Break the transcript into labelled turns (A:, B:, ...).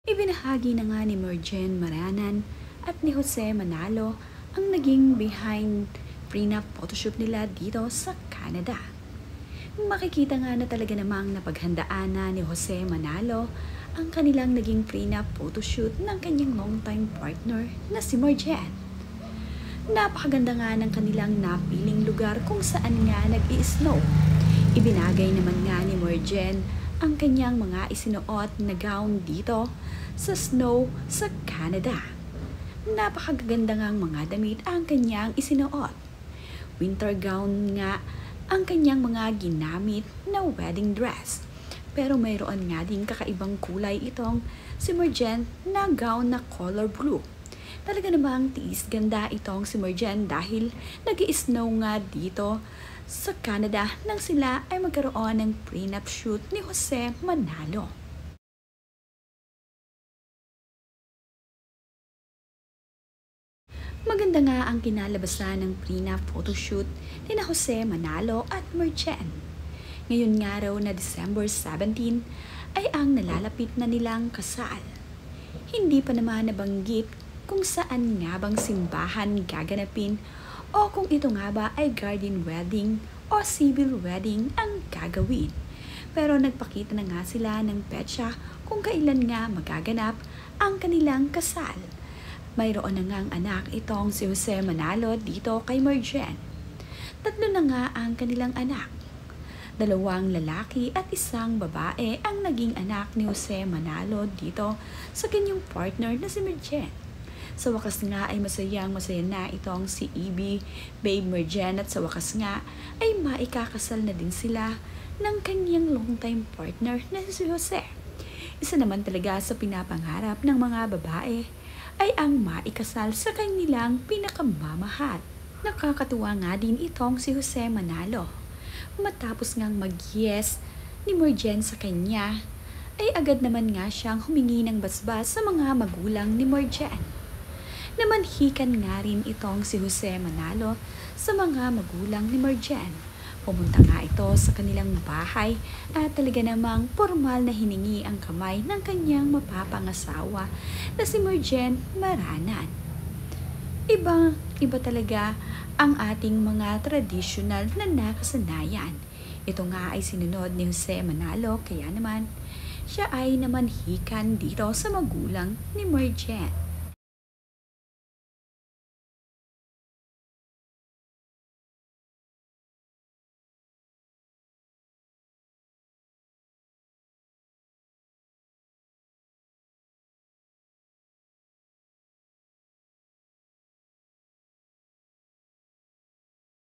A: Ibinahagi na nga ni Merjen Maranan at ni Jose Manalo ang naging behind prenup photoshoot nila dito sa Canada. Makikita nga na talaga namang napaghandaan na ni Jose Manalo ang kanilang naging prenup photoshoot ng kanyang longtime partner na si Merjen. Napakaganda nga ng kanilang napiling lugar kung saan nga nag-i-snow. Ibinagay naman nga ni Merjen ang kanyang mga isinuot na gown dito sa snow sa Canada. Napakaganda ngang mga damit ang kanyang isinuot. Winter gown nga ang kanyang mga ginamit na wedding dress. Pero mayroon nga ding kakaibang kulay itong si Merjen na gown na color blue. Talaga namang tiis ganda itong si Merjen dahil nag-i-snow nga dito sa Canada nang sila ay magkaroon ng prenup shoot ni Jose Manalo. Maganda nga ang kinalabasan ng prenup photoshoot ni na Jose Manalo at Merjen. Ngayon nga raw na December 17 ay ang nalalapit na nilang kasal. Hindi pa naman nabanggit kung saan nga bang simbahan gaganapin o kung ito nga ba ay garden wedding o civil wedding ang gagawin. Pero nagpakita na nga sila ng petsa kung kailan nga magaganap ang kanilang kasal. Mayroon na ngang anak itong si Jose Manalo dito kay Merjen. 3 na nga ang kanilang anak. 2 lalaki at 1 babae ang naging anak ni Jose Manalo dito sa kanyang partner na si Merjen. Sa wakas nga ay masaya na itong si EB, Babe Merjen, at sa wakas nga ay maikakasal na din sila ng kanyang longtime partner na si Jose. Isa naman talaga sa pinapangarap ng mga babae ay ang maikasal sa kanilang pinakamamahal. Nakakatuwa nga din itong si Jose Manalo. Matapos ngang mag-yes ni Merjen sa kanya, ay agad naman nga siyang humingi ng basbas sa mga magulang ni Merjen. Namanhikan nga rin itong si Jose Manalo sa mga magulang ni Merjen. Pumunta nga ito sa kanilang bahay at talaga namang formal na hiningi ang kamay ng kanyang mapapangasawa na si Merjen Maranan. Iba talaga ang ating mga tradisyonal na nakasanayan. Ito nga ay sinunod ni Jose Manalo, kaya naman siya ay namanhikan dito sa magulang ni Merjen.